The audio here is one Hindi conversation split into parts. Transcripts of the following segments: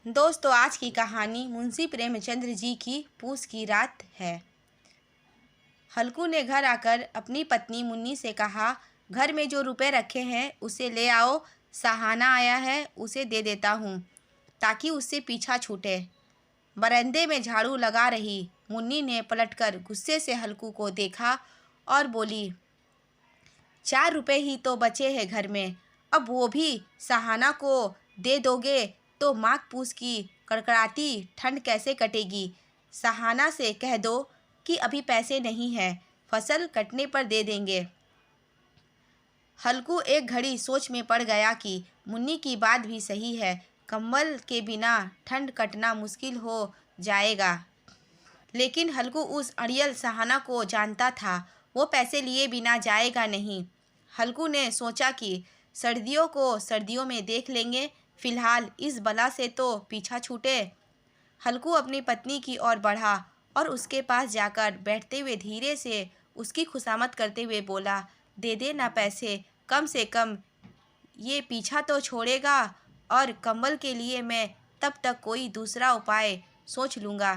दोस्तों, आज की कहानी मुंशी प्रेमचंद्र जी की पूस की रात है। हल्कू ने घर आकर अपनी पत्नी मुन्नी से कहा, घर में जो रुपए रखे हैं उसे ले आओ। सहाना आया है, उसे दे देता हूँ ताकि उससे पीछा छूटे। बरामदे में झाड़ू लगा रही मुन्नी ने पलटकर गुस्से से हल्कू को देखा और बोली, 4 रुपए ही तो बचे हैं घर में, अब वो भी सहाना को दे दोगे तो माघ पूस की कड़कड़ाती ठंड कैसे कटेगी। सहाना से कह दो कि अभी पैसे नहीं हैं, फसल कटने पर दे देंगे। हल्कू एक घड़ी सोच में पड़ गया कि मुन्नी की बात भी सही है, कंबल के बिना ठंड कटना मुश्किल हो जाएगा। लेकिन हल्कू उस अड़ियल सहाना को जानता था, वो पैसे लिए बिना जाएगा नहीं। हल्कू ने सोचा कि सर्दियों को सर्दियों में देख लेंगे, फिलहाल इस बला से तो पीछा छूटे। हल्कू अपनी पत्नी की ओर बढ़ा और उसके पास जाकर बैठते हुए धीरे से उसकी खुशामद करते हुए बोला, दे दे ना पैसे, कम से कम ये पीछा तो छोड़ेगा और कंबल के लिए मैं तब तक कोई दूसरा उपाय सोच लूँगा।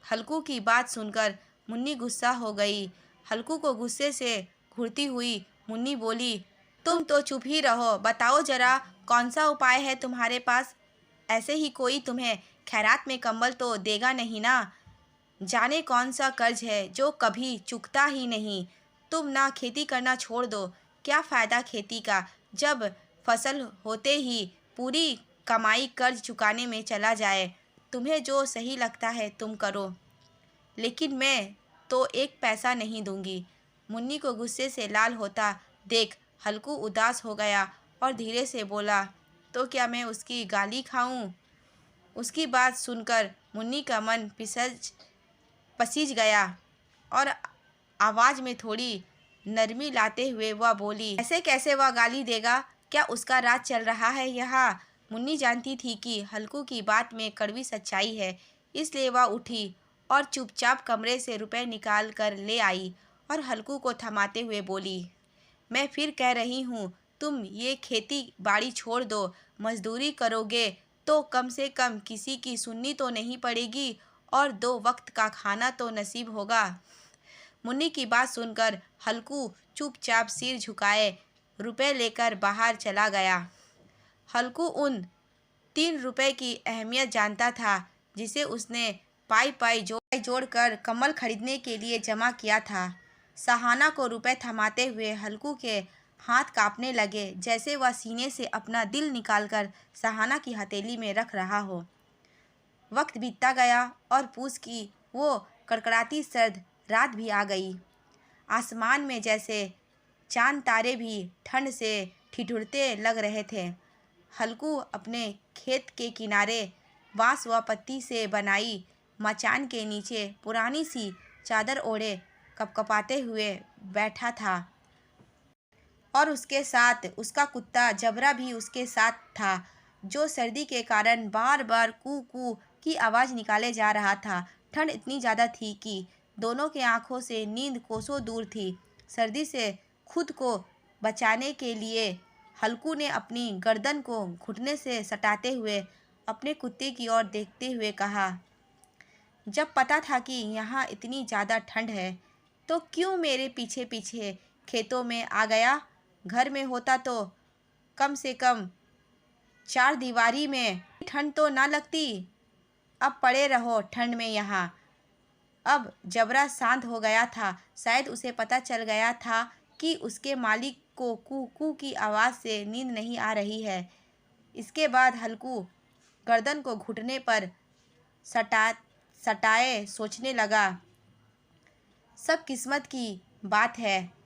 हल्कू की बात सुनकर मुन्नी गुस्सा हो गई। हल्कू को गुस्से से घूरती हुई मुन्नी बोली, तुम तो चुप ही रहो, बताओ जरा कौन सा उपाय है तुम्हारे पास। ऐसे ही कोई तुम्हें खैरात में कंबल तो देगा नहीं ना। जाने कौन सा कर्ज है जो कभी चुकता ही नहीं। तुम ना खेती करना छोड़ दो, क्या फ़ायदा खेती का जब फसल होते ही पूरी कमाई कर्ज चुकाने में चला जाए। तुम्हें जो सही लगता है तुम करो, लेकिन मैं तो एक पैसा नहीं दूंगी। मुन्नी को गुस्से से लाल होता देख हल्कू उदास हो गया और धीरे से बोला, तो क्या मैं उसकी गाली खाऊं। उसकी बात सुनकर मुन्नी का मन पसीज गया और आवाज़ में थोड़ी नरमी लाते हुए वह बोली, ऐसे कैसे वह गाली देगा, क्या उसका राज चल रहा है यहाँ। मुन्नी जानती थी कि हल्कू की बात में कड़वी सच्चाई है, इसलिए वह उठी और चुपचाप कमरे से रुपए निकाल कर ले आई और हल्कू को थमाते हुए बोली, मैं फिर कह रही हूँ, तुम ये खेती बाड़ी छोड़ दो। मजदूरी करोगे तो कम से कम किसी की सुननी तो नहीं पड़ेगी और 2 वक्त का खाना तो नसीब होगा। मुन्नी की बात सुनकर हल्कू चुपचाप सिर झुकाए रुपए लेकर बाहर चला गया। हल्कू उन 3 रुपए की अहमियत जानता था जिसे उसने पाई पाई जोड़ कर कम्बल खरीदने के लिए जमा किया था। सहाना को रुपए थमाते हुए हल्कू के हाथ कांपने लगे, जैसे वह सीने से अपना दिल निकालकर सहाना की हथेली में रख रहा हो। वक्त बीतता गया और पूस की वो कड़कड़ाती सर्द रात भी आ गई। आसमान में जैसे चांद तारे भी ठंड से ठिठुरते लग रहे थे। हल्कू अपने खेत के किनारे बांस व पत्ती से बनाई मचान के नीचे पुरानी सी चादर ओढ़े कपकपाते हुए बैठा था और उसके साथ उसका कुत्ता जबरा भी उसके साथ था, जो सर्दी के कारण बार बार कू कू की आवाज़ निकाले जा रहा था। ठंड इतनी ज़्यादा थी कि दोनों के आंखों से नींद कोसों दूर थी। सर्दी से खुद को बचाने के लिए हल्कू ने अपनी गर्दन को घुटने से सटाते हुए अपने कुत्ते की ओर देखते हुए कहा, जब पता था कि यहाँ इतनी ज़्यादा ठंड है तो क्यों मेरे पीछे पीछे खेतों में आ गया। घर में होता तो कम से कम 4 दीवारी में ठंड तो ना लगती। अब पड़े रहो ठंड में यहाँ। अब जबरा शांत हो गया था। शायद उसे पता चल गया था कि उसके मालिक को कू कू की आवाज़ से नींद नहीं आ रही है। इसके बाद हल्कू गर्दन को घुटने पर सटाए सोचने लगा, सब किस्मत की बात है।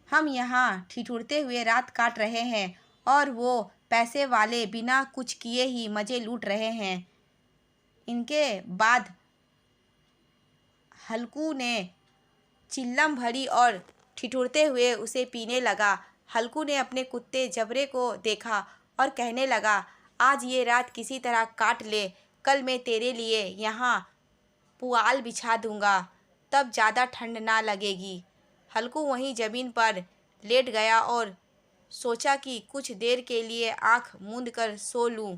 हम यहाँ ठिठुरते हुए रात काट रहे हैं और वो पैसे वाले बिना कुछ किए ही मज़े लूट रहे हैं। इनके बाद हल्कू ने चिल्लम भरी और ठिठुरते हुए उसे पीने लगा। हल्कू ने अपने कुत्ते जबरे को देखा और कहने लगा, आज ये रात किसी तरह काट ले, कल मैं तेरे लिए यहाँ पुआल बिछा दूँगा, तब ज़्यादा ठंड ना लगेगी। हल्कू वहीं ज़मीन पर लेट गया और सोचा कि कुछ देर के लिए आँख मूंद कर सो लूँ।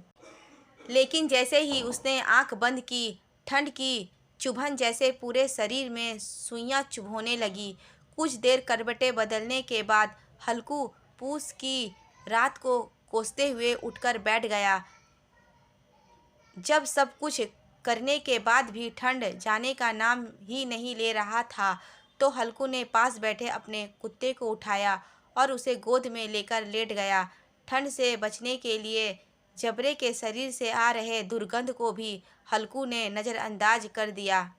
लेकिन जैसे ही उसने आंख बंद की, ठंड की चुभन जैसे पूरे शरीर में सुइयां चुभोने लगी। कुछ देर करवटें बदलने के बाद हल्कू पूस की रात को कोसते हुए उठकर बैठ गया। जब सब कुछ करने के बाद भी ठंड जाने का नाम ही नहीं ले रहा था, तो हल्कू ने पास बैठे अपने कुत्ते को उठाया और उसे गोद में लेकर लेट गया। ठंड से बचने के लिए जबरे के शरीर से आ रहे दुर्गंध को भी हल्कू ने नज़रअंदाज कर दिया।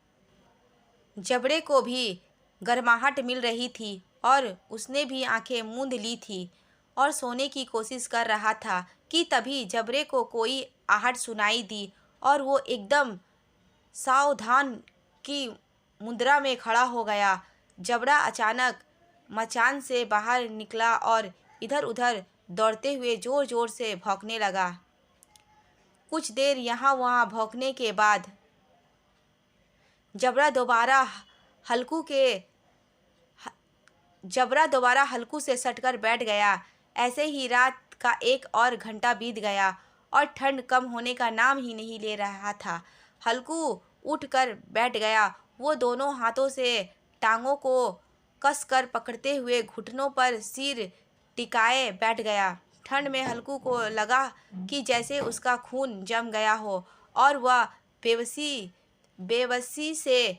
जबड़े को भी गर्माहट मिल रही थी और उसने भी आंखें मूंद ली थी और सोने की कोशिश कर रहा था कि तभी जबरे को कोई आहट सुनाई दी और वो एकदम सावधान की मुद्रा में खड़ा हो गया। जबड़ा अचानक मचान से बाहर निकला और इधर उधर दौड़ते हुए ज़ोर ज़ोर से भौंकने लगा। कुछ देर यहाँ वहाँ भौंकने के बाद जबरा दोबारा हल्कू से सटकर बैठ गया। ऐसे ही रात का 1 और घंटा बीत गया और ठंड कम होने का नाम ही नहीं ले रहा था। हल्कू उठकर बैठ गया। वो दोनों हाथों से टांगों को कसकर पकड़ते हुए घुटनों पर सिर टिकाए बैठ गया। ठंड में हल्कू को लगा कि जैसे उसका खून जम गया हो और वह बेबसी से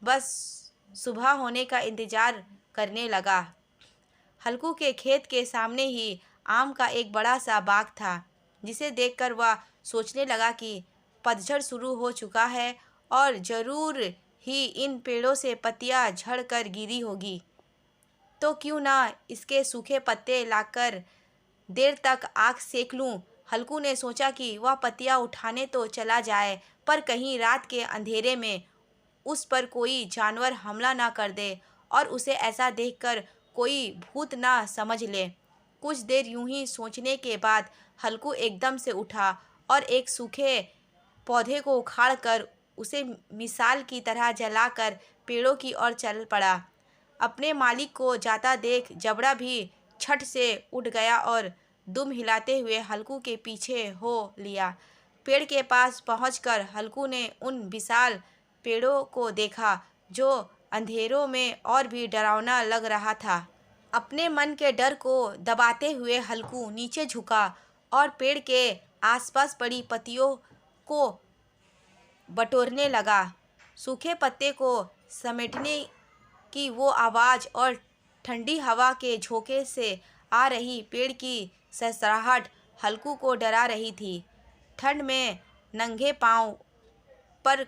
बस सुबह होने का इंतज़ार करने लगा। हल्कू के खेत के सामने ही आम का एक बड़ा सा बाग था, जिसे देखकर वह सोचने लगा कि पतझड़ शुरू हो चुका है और ज़रूर ही इन पेड़ों से पत्तियां झड़ कर गिरी होगी। तो क्यों ना इसके सूखे पत्ते लाकर देर तक आग सेक लूं। हल्कू ने सोचा कि वह पत्तियां उठाने तो चला जाए, पर कहीं रात के अंधेरे में उस पर कोई जानवर हमला ना कर दे और उसे ऐसा देखकर कोई भूत ना समझ ले। कुछ देर यूं ही सोचने के बाद हल्कू एकदम से उठा और एक सूखे पौधे को उखाड़कर उसे मिसाल की तरह जलाकर पेड़ों की ओर चल पड़ा। अपने मालिक को जाता देख जबड़ा भी छट से उठ गया और दुम हिलाते हुए हल्कू के पीछे हो लिया। पेड़ के पास पहुंचकर हल्कू ने उन विशाल पेड़ों को देखा, जो अंधेरों में और भी डरावना लग रहा था। अपने मन के डर को दबाते हुए हल्कू नीचे झुका और पेड़ के आसपास पड़ी पत्तियों को बटोरने लगा। सूखे पत्ते को समेटने की वो आवाज़ और ठंडी हवा के झोंके से आ रही पेड़ की सरसराहट हल्कू को डरा रही थी। ठंड में नंगे पांव पर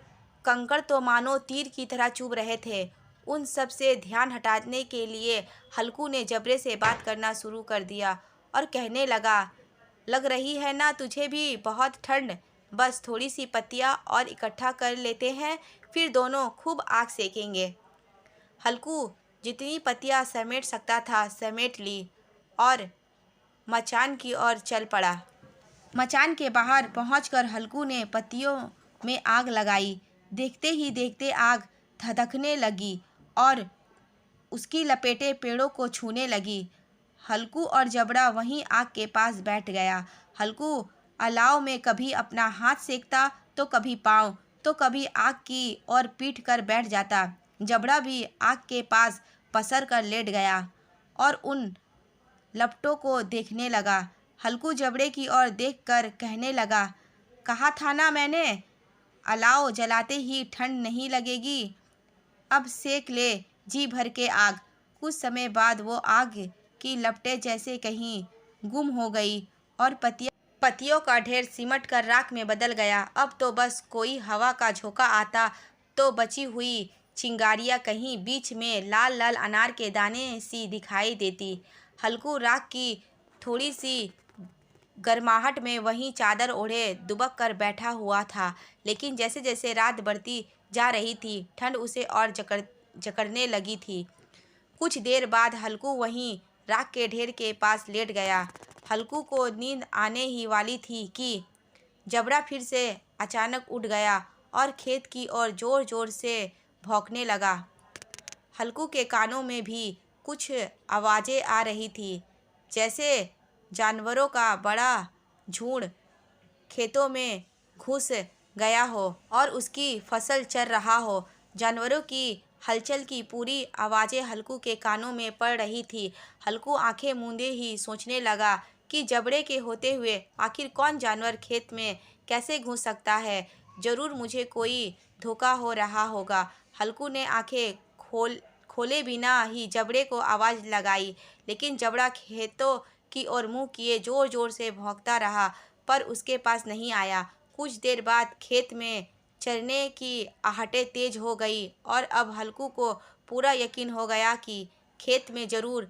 कंकड़ तो मानो तीर की तरह चुभ रहे थे। उन सब से ध्यान हटाने के लिए हल्कू ने जबरे से बात करना शुरू कर दिया और कहने लगा, लग रही है ना तुझे भी बहुत ठंड। बस थोड़ी सी पत्तियां और इकट्ठा कर लेते हैं, फिर दोनों खूब आग सेकेंगे। हल्कू जितनी पत्तियां समेट सकता था समेट ली और मचान की ओर चल पड़ा। मचान के बाहर पहुंचकर हल्कू ने पत्तियों में आग लगाई। देखते ही देखते आग धधकने लगी और उसकी लपेटें पेड़ों को छूने लगी। हल्कू और जबड़ा वहीं आग के पास बैठ गया। हल्कू अलाव में कभी अपना हाथ सेकता, तो कभी पाँव, तो कभी आग की ओर पीट कर बैठ जाता। जबड़ा भी आग के पास पसर कर लेट गया और उन लपटों को देखने लगा। हल्कू जबड़े की ओर देखकर कहने लगा, कहा था ना मैंने, अलाव जलाते ही ठंड नहीं लगेगी। अब सेक ले जी भर के आग। कुछ समय बाद वो आग की लपटें जैसे कहीं गुम हो गई और पत्तियों का ढेर सिमट कर राख में बदल गया। अब तो बस कोई हवा का झोंका आता तो बची हुई चिंगारियां कहीं बीच में लाल लाल अनार के दाने सी दिखाई देती। हल्कू राख की थोड़ी सी गर्माहट में वहीं चादर ओढ़े दुबक कर बैठा हुआ था। लेकिन जैसे जैसे रात बढ़ती जा रही थी, ठंड उसे और जकड़ने लगी थी। कुछ देर बाद हल्कू वहीं राख के ढेर के पास लेट गया। हल्कू को नींद आने ही वाली थी कि जबड़ा फिर से अचानक उठ गया और खेत की ओर जोर जोर से भौंकने लगा। हल्कू के कानों में भी कुछ आवाज़ें आ रही थी, जैसे जानवरों का बड़ा झुंड खेतों में घुस गया हो और उसकी फसल चर रहा हो। जानवरों की हलचल की पूरी आवाज़ें हल्कू के कानों में पड़ रही थी। हल्कू आंखें मूंदे ही सोचने लगा कि जबड़े के होते हुए आखिर कौन जानवर खेत में कैसे घुस सकता है। ज़रूर मुझे कोई धोखा हो रहा होगा। हल्कू ने आंखें खोले बिना ही जबड़े को आवाज़ लगाई, लेकिन जबड़ा खेतों की ओर मुंह किए ज़ोर ज़ोर से भौंकता रहा, पर उसके पास नहीं आया। कुछ देर बाद खेत में चरने की आहटें तेज हो गई और अब हल्कू को पूरा यकीन हो गया कि खेत में ज़रूर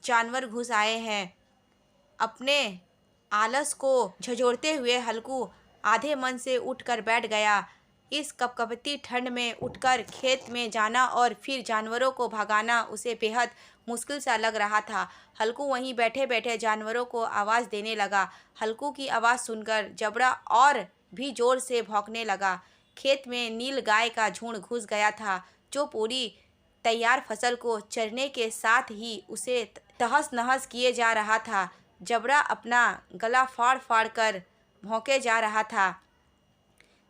जानवर घुस आए हैं। अपने आलस को झंझोड़ते हुए हल्कू आधे मन से उठकर बैठ गया। इस कपकपती ठंड में उठकर खेत में जाना और फिर जानवरों को भगाना उसे बेहद मुश्किल सा लग रहा था। हल्कू वहीं बैठे बैठे जानवरों को आवाज़ देने लगा। हल्कू की आवाज़ सुनकर जबड़ा और भी ज़ोर से भौंकने लगा। खेत में नील गाय का झुंड घुस गया था, जो पूरी तैयार फसल को चरने के साथ ही उसे तहस नहस किए जा रहा था। जबड़ा अपना गला फाड़ फाड़ कर भौंके जा रहा था,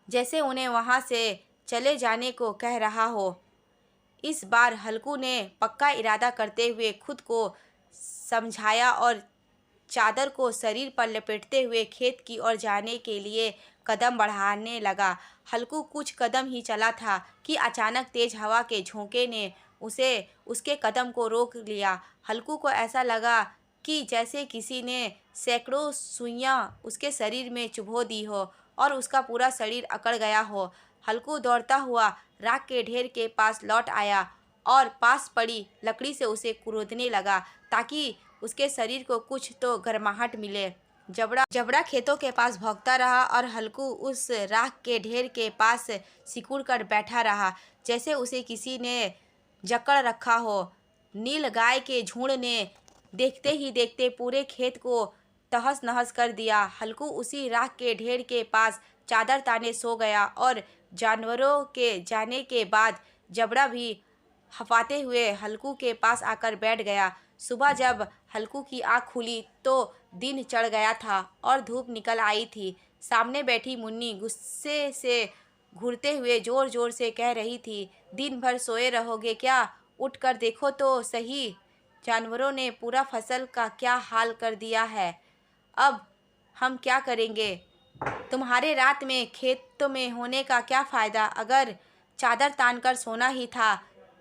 जैसे उन्हें वहां से चले जाने को कह रहा हो। इस बार हल्कू ने पक्का इरादा करते हुए खुद को समझाया और चादर को शरीर पर लपेटते हुए खेत की ओर जाने के लिए कदम बढ़ाने लगा। हल्कू कुछ कदम ही चला था कि अचानक तेज हवा के झोंके ने उसके कदम को रोक लिया। हल्कू को ऐसा लगा कि जैसे किसी ने सैकड़ों सुइयां उसके शरीर में चुभो दी हो और उसका पूरा शरीर अकड़ गया हो। हल्कू दौड़ता हुआ राख के ढेर के पास लौट आया और पास पड़ी लकड़ी से उसे कुरेदने लगा, ताकि उसके शरीर को कुछ तो गर्माहट मिले। जबड़ा खेतों के पास भौंकता रहा और हल्कू उस राख के ढेर के पास सिकुड़ कर बैठा रहा, जैसे उसे किसी ने जकड़ रखा हो। नील गाय के झुंड ने देखते ही देखते पूरे खेत को तहस नहस कर दिया। हल्कू उसी राख के ढेर के पास चादर ताने सो गया और जानवरों के जाने के बाद जबड़ा भी हफाते हुए हल्कू के पास आकर बैठ गया। सुबह जब हल्कू की आँख खुली तो दिन चढ़ गया था और धूप निकल आई थी। सामने बैठी मुन्नी गुस्से से घूरते हुए ज़ोर ज़ोर से कह रही थी, दिन भर सोए रहोगे क्या? उठ कर देखो तो सही, जानवरों ने पूरा फसल का क्या हाल कर दिया है। अब हम क्या करेंगे? तुम्हारे रात में खेत में होने का क्या फ़ायदा? अगर चादर तान कर सोना ही था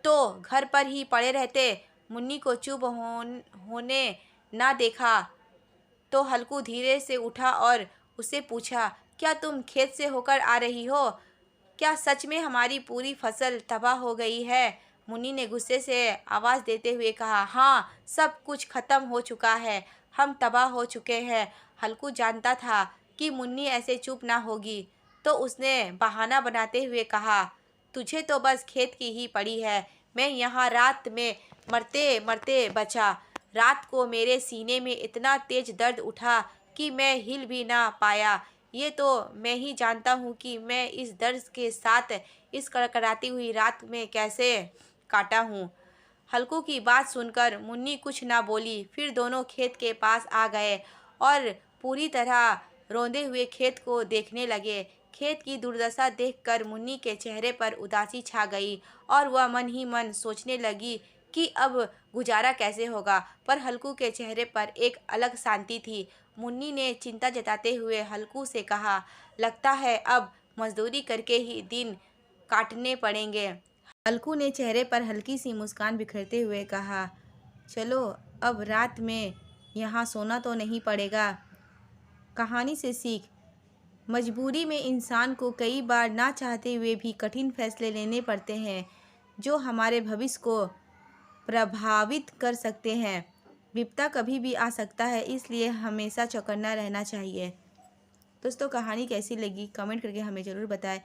तो घर पर ही पड़े रहते। मुन्नी को चुप होने ना देखा तो हल्कू धीरे से उठा और उससे पूछा, क्या तुम खेत से होकर आ रही हो? क्या सच में हमारी पूरी फसल तबाह हो गई है? मुन्नी ने गुस्से से आवाज़ देते हुए कहा, हाँ, सब कुछ खत्म हो चुका है, हम तबाह हो चुके हैं। हल्कू जानता था कि मुन्नी ऐसे चुप ना होगी, तो उसने बहाना बनाते हुए कहा, तुझे तो बस खेत की ही पड़ी है। मैं यहाँ रात में मरते मरते बचा। रात को मेरे सीने में इतना तेज दर्द उठा कि मैं हिल भी ना पाया। ये तो मैं ही जानता हूँ कि मैं इस दर्द के साथ इस कड़कड़ाती हुई रात में कैसे काटा हूँ। हल्कू की बात सुनकर मुन्नी कुछ ना बोली। फिर दोनों खेत के पास आ गए और पूरी तरह रोंदे हुए खेत को देखने लगे। खेत की दुर्दशा देखकर मुन्नी के चेहरे पर उदासी छा गई और वह मन ही मन सोचने लगी कि अब गुजारा कैसे होगा। पर हल्कू के चेहरे पर एक अलग शांति थी। मुन्नी ने चिंता जताते हुए हल्कू से कहा, लगता है अब मजदूरी करके ही दिन काटने पड़ेंगे। हल्कू ने चेहरे पर हल्की सी मुस्कान बिखेरते हुए कहा, चलो अब रात में यहाँ सोना तो नहीं पड़ेगा। कहानी से सीख, मजबूरी में इंसान को कई बार ना चाहते हुए भी कठिन फैसले लेने पड़ते हैं, जो हमारे भविष्य को प्रभावित कर सकते हैं। विपदा कभी भी आ सकता है, इसलिए हमेशा चौकन्ना रहना चाहिए। दोस्तों, कहानी कैसी लगी कमेंट करके हमें ज़रूर बताएं।